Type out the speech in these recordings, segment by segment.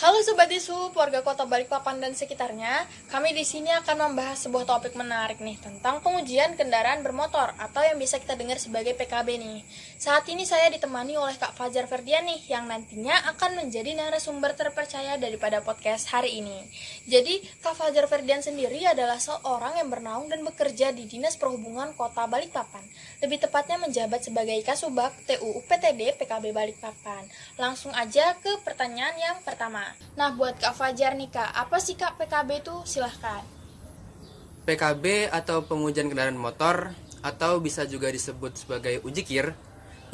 Halo Sobat Isu, warga Kota Balikpapan dan sekitarnya. Kami di sini akan membahas sebuah topik menarik nih tentang pengujian kendaraan bermotor atau yang bisa kita dengar sebagai PKB nih. Saat ini saya ditemani oleh Kak Fajar Ferdian nih yang nantinya akan menjadi narasumber terpercaya daripada podcast hari ini. Jadi, Kak Fajar Ferdian sendiri adalah seorang yang bernaung dan bekerja di Dinas Perhubungan Kota Balikpapan. Lebih tepatnya menjabat sebagai Kasubag TU UPTD PKB Balikpapan. Langsung aja ke pertanyaan yang pertama. Nah, buat Kak Fajar nih Kak, apa sih Kak PKB itu? Silahkan. PKB atau pengujian kendaraan motor atau bisa juga disebut sebagai uji KIR,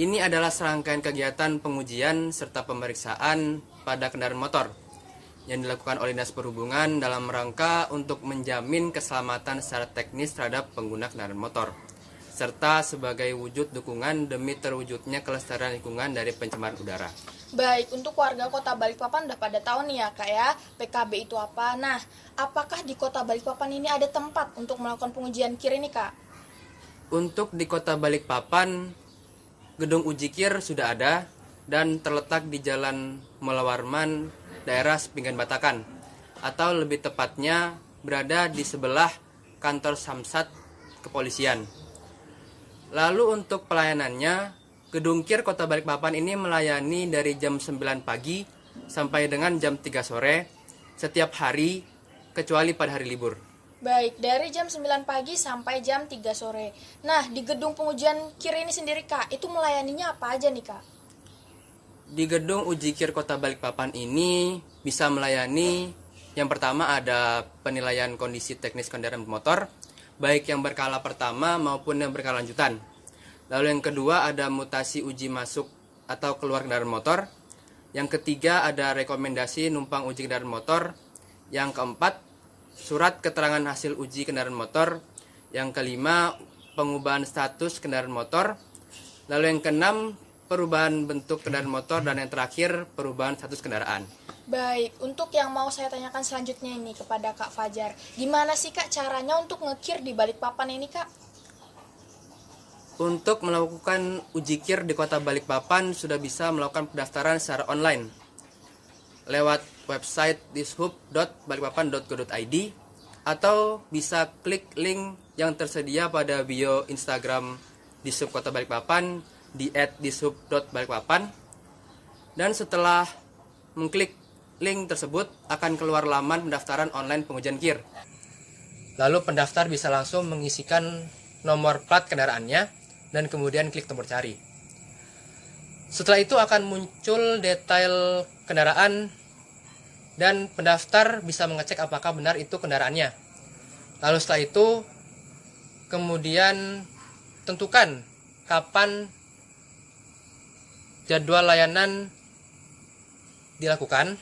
ini adalah serangkaian kegiatan pengujian serta pemeriksaan pada kendaraan motor yang dilakukan oleh Dinas Perhubungan dalam rangka untuk menjamin keselamatan secara teknis terhadap pengguna kendaraan motor, serta sebagai wujud dukungan demi terwujudnya kelestarian lingkungan dari pencemaran udara. Baik, untuk warga Kota Balikpapan udah pada tahu nih ya Kak ya, PKB itu apa. Nah, apakah di Kota Balikpapan ini ada tempat untuk melakukan pengujian KIR ini Kak? Untuk di Kota Balikpapan, gedung uji KIR sudah ada dan terletak di Jalan Mulla Warman, daerah Sepinggan Batakan, atau lebih tepatnya berada di sebelah kantor Samsat Kepolisian. Lalu untuk pelayanannya, gedung KIR Kota Balikpapan ini melayani dari jam 9 pagi sampai dengan jam 3 sore setiap hari kecuali pada hari libur. Baik, dari jam 9 pagi sampai jam 3 sore. Nah, di gedung pengujian KIR ini sendiri Kak, itu melayaninya apa aja nih Kak? Di gedung uji KIR Kota Balikpapan ini bisa melayani yang pertama ada penilaian kondisi teknis kendaraan bermotor, baik yang berkala pertama maupun yang berkala lanjutan. Lalu yang kedua ada mutasi uji masuk atau keluar kendaraan motor. Yang ketiga ada rekomendasi numpang uji kendaraan motor. Yang keempat surat keterangan hasil uji kendaraan motor. Yang kelima pengubahan status kendaraan motor. Lalu yang keenam perubahan bentuk kendaraan motor, dan yang terakhir perubahan status kendaraan. Baik, untuk yang mau saya tanyakan selanjutnya ini kepada Kak Fajar, gimana sih Kak caranya untuk nge-KIR di Balikpapan ini Kak? Untuk melakukan uji KIR di Kota Balikpapan sudah bisa melakukan pendaftaran secara online lewat website dishub.balikpapan.go.id atau bisa klik link yang tersedia pada bio Instagram Dishub Kota Balikpapan di @dishub.balikpapan, dan setelah mengklik link tersebut akan keluar laman pendaftaran online pengujian KIR. Lalu pendaftar bisa langsung mengisikan nomor plat kendaraannya dan kemudian klik tombol cari. Setelah itu akan muncul detail kendaraan dan pendaftar bisa mengecek apakah benar itu kendaraannya. Lalu setelah itu kemudian tentukan kapan jadwal layanan dilakukan.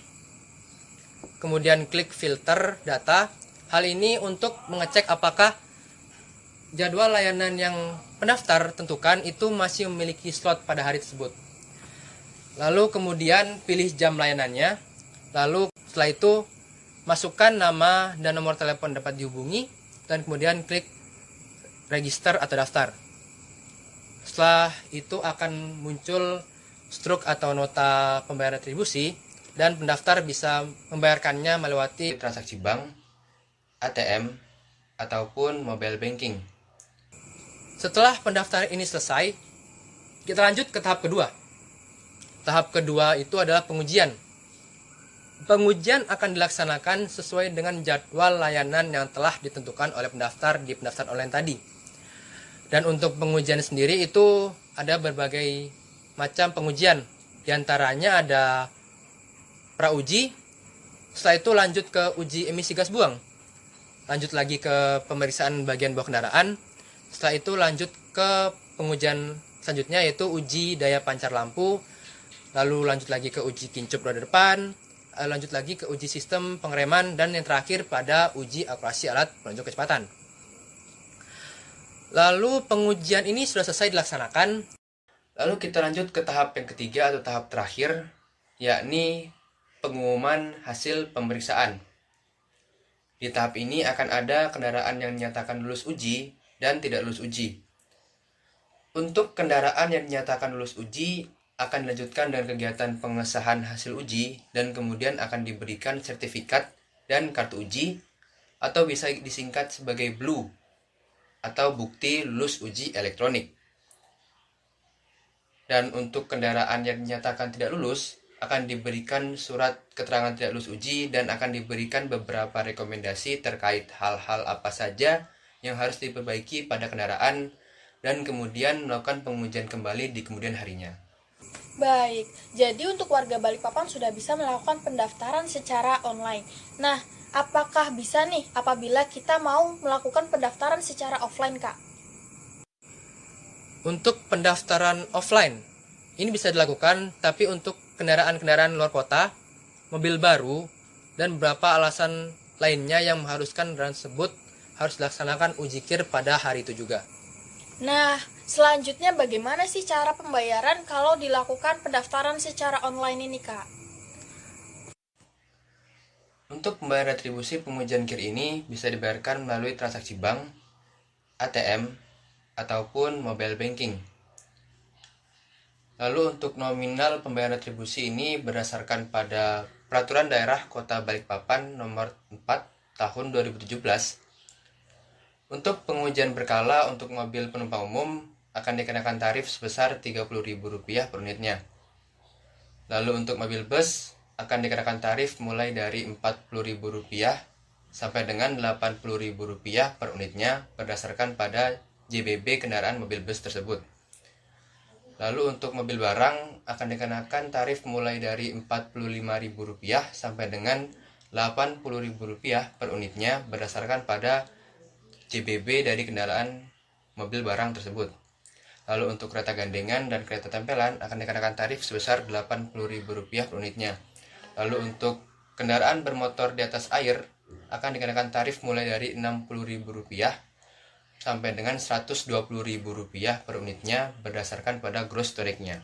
Kemudian klik filter data. Hal ini untuk mengecek apakah jadwal layanan yang pendaftar tentukan itu masih memiliki slot pada hari tersebut. Lalu kemudian pilih jam layanannya. Lalu setelah itu masukkan nama dan nomor telepon dapat dihubungi dan kemudian klik register atau daftar. Setelah itu akan muncul struk atau nota pembayaran retribusi dan pendaftar bisa membayarkannya melewati transaksi bank, ATM, ataupun mobile banking. Setelah pendaftaran ini selesai, kita lanjut ke tahap kedua. Tahap kedua itu adalah pengujian. Pengujian akan dilaksanakan sesuai dengan jadwal layanan yang telah ditentukan oleh pendaftar di pendaftaran online tadi. Dan untuk pengujian sendiri itu ada berbagai macam pengujian. Di antaranya ada pra-uji, setelah itu lanjut ke uji emisi gas buang. Lanjut lagi ke pemeriksaan bagian bawah kendaraan. Setelah itu lanjut ke pengujian selanjutnya yaitu uji daya pancar lampu. Lalu lanjut lagi ke uji kincup roda depan. Lanjut lagi ke uji sistem pengereman. Dan yang terakhir pada uji akurasi alat penunjuk kecepatan. Lalu pengujian ini sudah selesai dilaksanakan. Lalu kita lanjut ke tahap yang ketiga atau tahap terakhir, yakni pengumuman hasil pemeriksaan. Di tahap ini akan ada kendaraan yang dinyatakan lulus uji dan tidak lulus uji. Untuk kendaraan yang dinyatakan lulus uji, akan dilanjutkan dengan kegiatan pengesahan hasil uji dan kemudian akan diberikan sertifikat dan kartu uji atau bisa disingkat sebagai BLUE atau bukti lulus uji elektronik. Dan untuk kendaraan yang dinyatakan tidak lulus akan diberikan surat keterangan tidak lulus uji dan akan diberikan beberapa rekomendasi terkait hal-hal apa saja yang harus diperbaiki pada kendaraan dan kemudian melakukan pengujian kembali di kemudian harinya. Baik, jadi untuk warga Balikpapan sudah bisa melakukan pendaftaran secara online. Nah, apakah bisa nih apabila kita mau melakukan pendaftaran secara offline, Kak? Untuk pendaftaran offline, ini bisa dilakukan, tapi untuk kendaraan-kendaraan luar kota, mobil baru, dan beberapa alasan lainnya yang mengharuskan kendaraan tersebut harus dilaksanakan uji kir pada hari itu juga. Nah, selanjutnya bagaimana sih cara pembayaran kalau dilakukan pendaftaran secara online ini, Kak? Untuk membayar retribusi pengujian kir ini bisa dibayarkan melalui transaksi bank, ATM, ataupun mobile banking. Lalu untuk nominal pembayaran retribusi ini berdasarkan pada Peraturan Daerah Kota Balikpapan Nomor 4 Tahun 2017. Untuk pengujian berkala untuk mobil penumpang umum akan dikenakan tarif sebesar Rp30.000 per unitnya. Lalu untuk mobil bus akan dikenakan tarif mulai dari Rp40.000 sampai dengan Rp80.000 per unitnya berdasarkan pada JBB kendaraan mobil bus tersebut. Lalu untuk mobil barang akan dikenakan tarif mulai dari Rp45.000 sampai dengan Rp80.000 per unitnya berdasarkan pada JBB dari kendaraan mobil barang tersebut. Lalu untuk kereta gandengan dan kereta tempelan akan dikenakan tarif sebesar Rp80.000 per unitnya. Lalu untuk kendaraan bermotor di atas air akan dikenakan tarif mulai dari Rp60.000 sampai dengan Rp120.000 per unitnya berdasarkan pada gross storage-nya.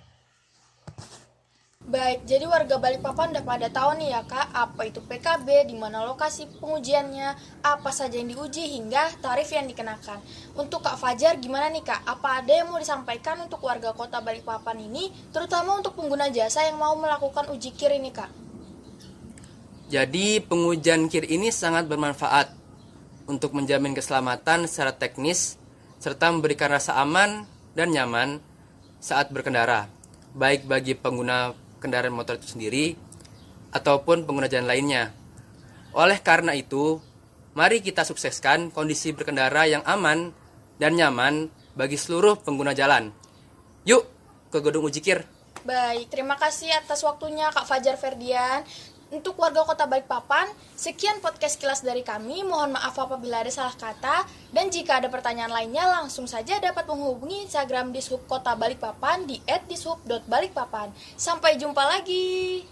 Baik, jadi warga Balikpapan udah pada tahu nih ya, Kak, apa itu PKB, di mana lokasi pengujiannya, apa saja yang diuji, hingga tarif yang dikenakan. Untuk Kak Fajar, gimana nih, Kak? Apa ada yang mau disampaikan untuk warga kota Balikpapan ini, terutama untuk pengguna jasa yang mau melakukan uji kir ini, Kak? Jadi pengujian kir ini sangat bermanfaat untuk menjamin keselamatan secara teknis serta memberikan rasa aman dan nyaman saat berkendara, baik bagi pengguna kendaraan motor itu sendiri ataupun pengguna jalan lainnya. Oleh karena itu, mari kita sukseskan kondisi berkendara yang aman dan nyaman bagi seluruh pengguna jalan. Yuk ke gedung uji kir. Baik, terima kasih atas waktunya Kak Fajar Ferdian. Untuk warga kota Balikpapan, sekian podcast kilas dari kami. Mohon maaf apabila ada salah kata. Dan jika ada pertanyaan lainnya, langsung saja dapat menghubungi Instagram Dishub Kota Balikpapan di @dishub.balikpapan. Sampai jumpa lagi.